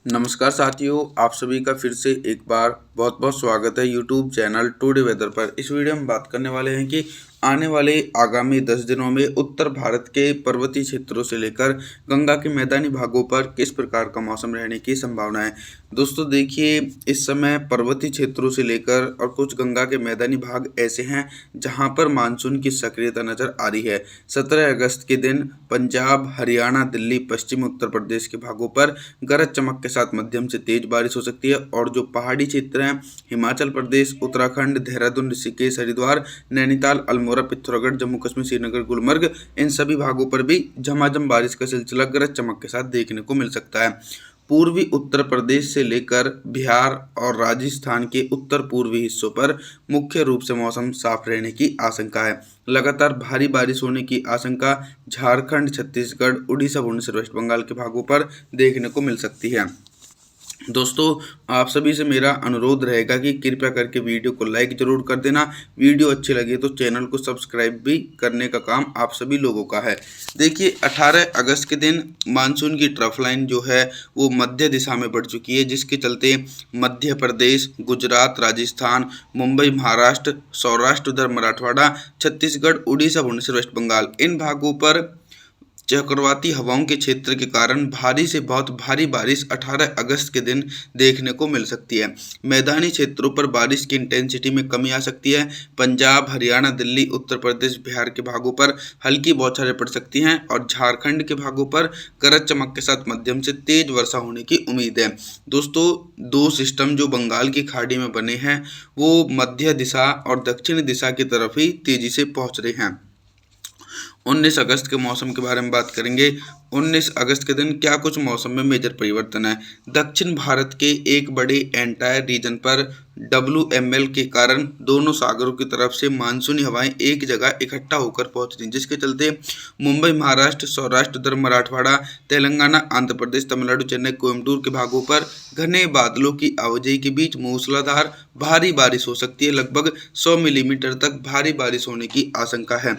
नमस्कार साथियों, आप सभी का फिर से एक बार बहुत बहुत स्वागत है यूट्यूब चैनल टुडे वेदर पर। इस वीडियो में बात करने वाले हैं कि आने वाले आगामी 10 दिनों में उत्तर भारत के पर्वतीय क्षेत्रों से लेकर गंगा के मैदानी भागों पर किस प्रकार का मौसम रहने की संभावना है। दोस्तों देखिए, इस समय पर्वतीय क्षेत्रों से लेकर और कुछ गंगा के मैदानी भाग ऐसे हैं जहां पर मानसून की सक्रियता नजर आ रही है। 17 अगस्त के दिन पंजाब, हरियाणा, दिल्ली, पश्चिमी उत्तर प्रदेश के भागों पर गरज चमक के साथ मध्यम से तेज बारिश हो सकती है और जो पहाड़ी क्षेत्र हैं हिमाचल प्रदेश, उत्तराखंड, देहरादून, ऋषिकेश, हरिद्वार, नैनीताल, अल्मोड़ा, पिथौरागढ़, जम्मू कश्मीर, श्रीनगर, गुलमर्ग, इन सभी भागों पर भी झमाझम बारिश का सिलसिला गरज चमक के साथ देखने को मिल सकता है। पूर्वी उत्तर प्रदेश से लेकर बिहार और राजस्थान के उत्तर पूर्वी हिस्सों पर मुख्य रूप से मौसम साफ रहने की आशंका है। लगातार भारी बारिश होने की आशंका झारखंड, छत्तीसगढ़, उड़ीसा, भुवनेश्वर, वेस्ट बंगाल के भागों पर देखने को मिल सकती है। दोस्तों, आप सभी से मेरा अनुरोध रहेगा कि कृपया करके वीडियो को लाइक जरूर कर देना। वीडियो अच्छी लगे तो चैनल को सब्सक्राइब भी करने का काम आप सभी लोगों का है। देखिए, 18 अगस्त के दिन मानसून की ट्रफ लाइन जो है वो मध्य दिशा में बढ़ चुकी है, जिसके चलते मध्य प्रदेश, गुजरात, राजस्थान, मुंबई, महाराष्ट्र, सौराष्ट्र, उधर मराठवाड़ा, छत्तीसगढ़, उड़ीसा, भुवनेश्वर, वेस्ट बंगाल, इन भागों पर चक्रवाती हवाओं के क्षेत्र के कारण भारी से बहुत भारी बारिश 18 अगस्त के दिन देखने को मिल सकती है। मैदानी क्षेत्रों पर बारिश की इंटेंसिटी में कमी आ सकती है। पंजाब, हरियाणा, दिल्ली, उत्तर प्रदेश, बिहार के भागों पर हल्की बौछारें पड़ सकती हैं और झारखंड के भागों पर गरज चमक के साथ मध्यम से तेज वर्षा होने की उम्मीद है। दोस्तों, दो सिस्टम जो बंगाल की खाड़ी में बने हैं वो मध्य दिशा और दक्षिणी दिशा की तरफ ही तेजी से पहुंच रहे हैं। 19 अगस्त के मौसम के बारे में बात करेंगे। 19 अगस्त के दिन क्या कुछ मौसम में मेजर परिवर्तन है। दक्षिण भारत के एक बड़े एंटायर रीजन पर WML के कारण दोनों सागरों की तरफ से मानसूनी हवाएं एक जगह इकट्ठा होकर पहुंच रही, जिसके चलते मुंबई, महाराष्ट्र, सौराष्ट्र, उधर मराठवाड़ा, तेलंगाना, आंध्र प्रदेश, तमिलनाडु, चेन्नई, कोयम्बटूर के भागों पर घने बादलों की आवाजाही के बीच मूसलाधार भारी बारिश हो सकती है। लगभग 100 मिलीमीटर तक भारी बारिश होने की आशंका है।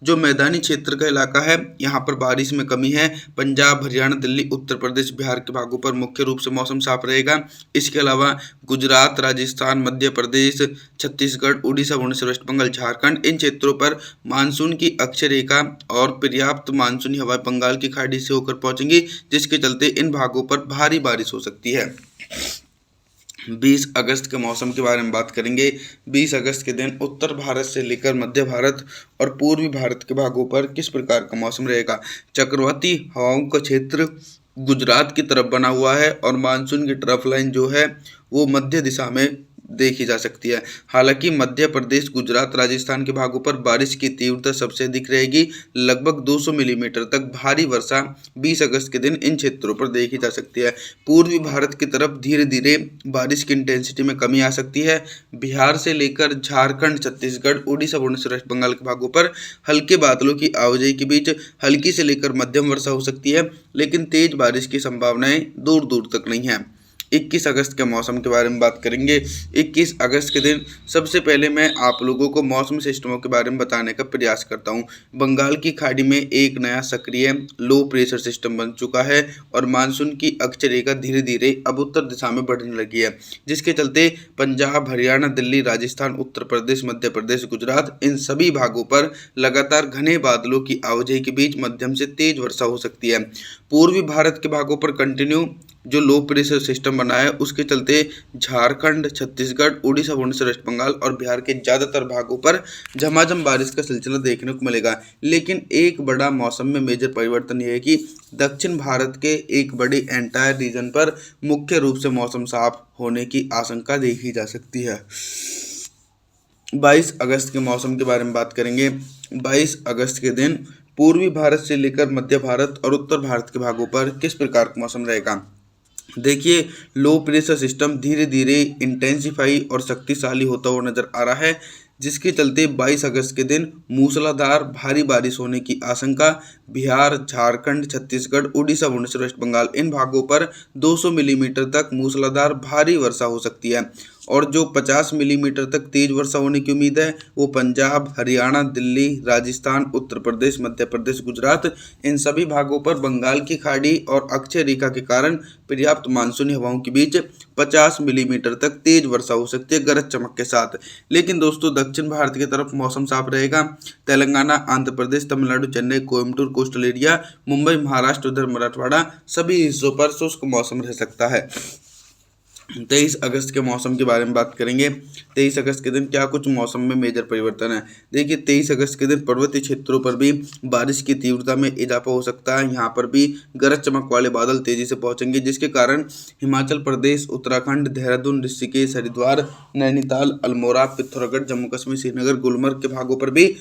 जो मैदानी क्षेत्र का इलाका है यहाँ पर बारिश में कमी है। पंजाब, हरियाणा, दिल्ली, उत्तर प्रदेश, बिहार के भागों पर मुख्य रूप से मौसम साफ रहेगा। इसके अलावा गुजरात, राजस्थान, मध्य प्रदेश, छत्तीसगढ़, उड़ीसा, भुवनेश्वर, वेस्ट बंगाल, झारखंड, इन क्षेत्रों पर मानसून की अक्षय रेखा और पर्याप्त मानसूनी हवाएं बंगाल की खाड़ी से होकर पहुंचेंगी, जिसके चलते इन भागों पर भारी बारिश हो सकती है। 20 अगस्त के मौसम के बारे में बात करेंगे। 20 अगस्त के दिन उत्तर भारत से लेकर मध्य भारत और पूर्वी भारत के भागों पर किस प्रकार का मौसम रहेगा। चक्रवाती हवाओं का क्षेत्र गुजरात की तरफ बना हुआ है और मानसून की ट्रफ लाइन जो है वो मध्य दिशा में देखी जा सकती है। हालांकि मध्य प्रदेश, गुजरात, राजस्थान के भागों पर बारिश की तीव्रता सबसे अधिक रहेगी। लगभग 200 मिलीमीटर तक भारी वर्षा 20 अगस्त के दिन इन क्षेत्रों पर देखी जा सकती है। पूर्वी भारत की तरफ धीरे धीरे बारिश की इंटेंसिटी में कमी आ सकती है। बिहार से लेकर झारखंड, छत्तीसगढ़, उड़ीसा, भुवनेश्वर, वेस्ट बंगाल के भागों पर हल्के बादलों की आवाजाही के बीच हल्की से लेकर मध्यम वर्षा हो सकती है, लेकिन तेज बारिश की संभावनाएं दूर दूर तक नहीं है। 21 अगस्त के मौसम के बारे में बात करेंगे। 21 अगस्त के दिन सबसे पहले मैं आप लोगों को मौसम सिस्टमों के बारे में बताने का प्रयास करता हूं। बंगाल की खाड़ी में एक नया सक्रिय लो प्रेशर सिस्टम बन चुका है और मानसून की अक्षय रेखा धीरे धीरे अब उत्तर दिशा में बढ़ने लगी है, जिसके चलते पंजाब, हरियाणा, दिल्ली, राजस्थान, उत्तर प्रदेश, मध्य प्रदेश, गुजरात, इन सभी भागों पर लगातार घने बादलों की आवाजाही के बीच मध्यम से तेज वर्षा हो सकती है। पूर्वी भारत के भागों पर कंटिन्यू जो लो प्रेशर सिस्टम बना है उसके चलते झारखंड, छत्तीसगढ़, उड़ीसा, भुवनेश्वर, वेस्ट बंगाल और बिहार के ज़्यादातर भागों पर झमाझम बारिश का सिलसिला देखने को मिलेगा। लेकिन एक बड़ा मौसम में मेजर परिवर्तन यह है कि दक्षिण भारत के एक बड़े एंटायर रीजन पर मुख्य रूप से मौसम साफ होने की आशंका देखी जा सकती है। 22 अगस्त के मौसम के बारे में बात करेंगे। 22 अगस्त के दिन पूर्वी भारत से लेकर मध्य भारत और उत्तर भारत के भागों पर किस प्रकार का मौसम रहेगा। देखिए, लो प्रेशर सिस्टम धीरे धीरे इंटेंसिफाई और शक्तिशाली होता हुआ नजर आ रहा है, जिसके चलते 22 अगस्त के दिन मूसलाधार भारी बारिश होने की आशंका बिहार, झारखंड, छत्तीसगढ़, उड़ीसा, भुवनेश्वर, वेस्ट बंगाल, इन भागों पर 200 मिलीमीटर तक मूसलाधार भारी वर्षा हो सकती है। और जो 50 मिलीमीटर तक तेज वर्षा होने की उम्मीद है वो पंजाब, हरियाणा, दिल्ली, राजस्थान, उत्तर प्रदेश, मध्य प्रदेश, गुजरात, इन सभी भागों पर बंगाल की खाड़ी और अक्षय रेखा के कारण पर्याप्त मानसूनी हवाओं के बीच 50 मिलीमीटर तक तेज वर्षा हो सकती है गरज चमक के साथ। लेकिन दोस्तों दक्षिण भारत की तरफ मौसम साफ रहेगा। तेलंगाना, आंध्र प्रदेश, तमिलनाडु, चेन्नई, कोयम्बटूर, कोस्टल एरिया, मुंबई, महाराष्ट्र, उधर मराठवाड़ा सभी हिस्सों पर शुष्क मौसम रह सकता है। 23 अगस्त के मौसम के बारे में बात करेंगे। 23 अगस्त के दिन क्या कुछ मौसम में मेजर परिवर्तन है। देखिए 23 अगस्त के दिन पर्वतीय क्षेत्रों पर भी बारिश की तीव्रता में इजाफा हो सकता है। यहाँ पर भी गरज चमक वाले बादल तेजी से पहुंचेंगे, जिसके कारण हिमाचल प्रदेश, उत्तराखंड, देहरादून, ऋषिकेश, हरिद्वार, नैनीताल, अल्मोड़ा, पिथौरागढ़, जम्मू कश्मीर, श्रीनगर, गुलमर्ग के भागों पर भी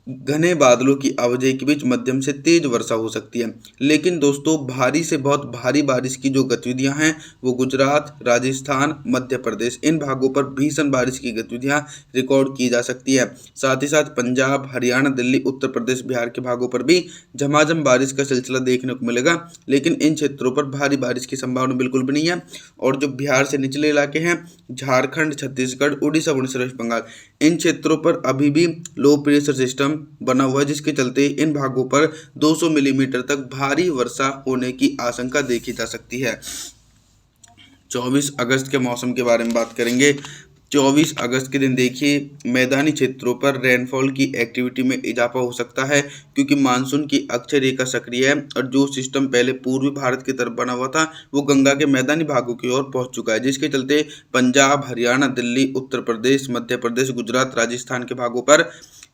घने बादलों की आवाजाही के बीच मध्यम से तेज वर्षा हो सकती है। लेकिन दोस्तों भारी से बहुत भारी बारिश की जो गतिविधियां हैं वो गुजरात, राजस्थान, मध्य प्रदेश इन भागों पर भीषण बारिश की गतिविधियां रिकॉर्ड की जा सकती है। साथ ही साथ पंजाब, हरियाणा, दिल्ली, उत्तर प्रदेश, बिहार के भागों पर भी झमाझम बारिश का सिलसिला देखने को मिलेगा। लेकिन इन क्षेत्रों पर भारी बारिश की संभावना बिल्कुल भी नहीं है। और जो बिहार से निचले इलाके हैं, झारखंड, छत्तीसगढ़, उड़ीसा, वेस्ट बंगाल, इन क्षेत्रों पर अभी भी लो प्रेशर सिस्टम बना हुआ है, जिसके चलते इन भागों पर 200 मिलीमीटर तक भारी वर्षा होने की आशंका देखी जा सकती है। 24 अगस्त के मौसम के बारे में बात करेंगे। 24 अगस्त के दिन देखिए मैदानी क्षेत्रों पर रेनफॉल की एक्टिविटी में इजाफा हो सकता है, क्योंकि मानसून की अक्षय रेखा सक्रिय है और जो सिस्टम पहले पूर्वी भारत की तरफ बना हुआ था वो गंगा के मैदानी भागों की ओर पहुंच चुका है, जिसके चलते पंजाब, हरियाणा, दिल्ली, उत्तर प्रदेश, मध्य प्रदेश, गुजरात, राजस्थान के भागों पर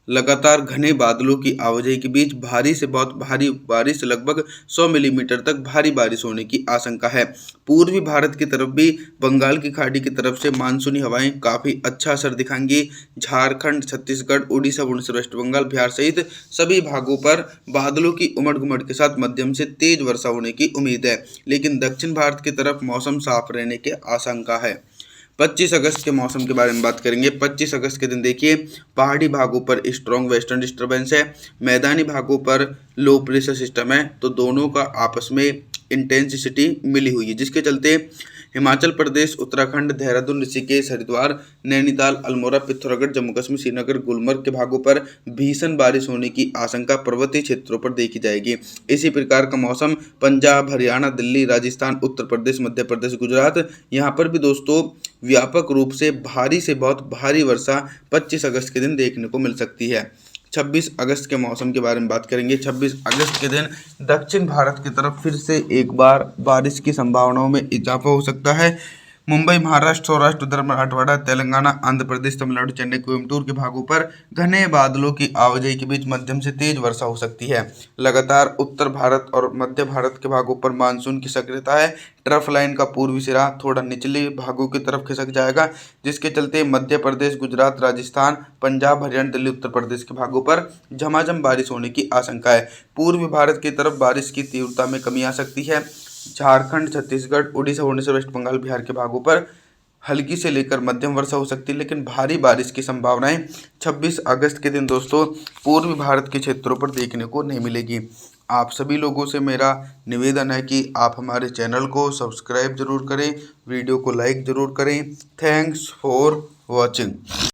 लगातार घने बादलों की आवाजाही के बीच भारी से बहुत भारी बारिश, लगभग 100 मिलीमीटर तक भारी बारिश होने की आशंका है। पूर्वी भारत की तरफ भी बंगाल की खाड़ी की तरफ से मानसूनी हवाएं काफ़ी अच्छा असर दिखाएंगी। झारखंड, छत्तीसगढ़, उड़ीसा, वेस्ट बंगाल, बिहार सहित सभी भागों पर बादलों की उमड़ घुमड़ के साथ मध्यम से तेज वर्षा होने की उम्मीद है। लेकिन दक्षिण भारत की तरफ मौसम साफ रहने की आशंका है। 25 अगस्त के मौसम के बारे में बात करेंगे। 25 अगस्त के दिन देखिए पहाड़ी भागों पर स्ट्रॉन्ग वेस्टर्न डिस्टर्बेंस है, मैदानी भागों पर लो प्रेशर सिस्टम है, तो दोनों का आपस में इंटेंसिटी मिली हुई है, जिसके चलते हिमाचल प्रदेश, उत्तराखंड, देहरादून, ऋषिकेश, हरिद्वार, नैनीताल, अल्मोड़ा, पिथौरागढ़, जम्मू कश्मीर, श्रीनगर, गुलमर्ग के भागों पर भीषण बारिश होने की आशंका पर्वतीय क्षेत्रों पर देखी जाएगी। इसी प्रकार का मौसम पंजाब, हरियाणा, दिल्ली, राजस्थान, उत्तर प्रदेश, मध्य प्रदेश, गुजरात, यहाँ पर भी दोस्तों व्यापक रूप से भारी से बहुत भारी वर्षा 25 अगस्त के दिन देखने को मिल सकती है। 26 अगस्त के मौसम के बारे में बात करेंगे। 26 अगस्त के दिन दक्षिण भारत की तरफ फिर से एक बार बारिश की संभावनाओं में इजाफा हो सकता है। मुंबई, महाराष्ट्र, सौराष्ट्र, उधर मराठवाड़ा, तेलंगाना, आंध्र प्रदेश, तमिलनाडु, चेन्नई, कोयम्बटूर के भागों पर घने बादलों की आवाजाही के बीच मध्यम से तेज वर्षा हो सकती है। लगातार उत्तर भारत और मध्य भारत के भागों पर मानसून की सक्रियता है। ट्रफ लाइन का पूर्वी सिरा थोड़ा निचले भागों की तरफ खिसक जाएगा, जिसके चलते मध्य प्रदेश, गुजरात, राजस्थान, पंजाब, हरियाणा, दिल्ली, उत्तर प्रदेश के भागों पर झमाझम बारिश होने की आशंका है। पूर्वी भारत की तरफ बारिश की तीव्रता में कमी आ सकती है। झारखंड, छत्तीसगढ़, उड़ीसा, वेस्ट बंगाल, बिहार के भागों पर हल्की से लेकर मध्यम वर्षा हो सकती है, लेकिन भारी बारिश की संभावनाएं 26 अगस्त के दिन दोस्तों पूर्वी भारत के क्षेत्रों पर देखने को नहीं मिलेगी। आप सभी लोगों से मेरा निवेदन है कि आप हमारे चैनल को सब्सक्राइब जरूर करें, वीडियो को लाइक जरूर करें। Thanks for watching.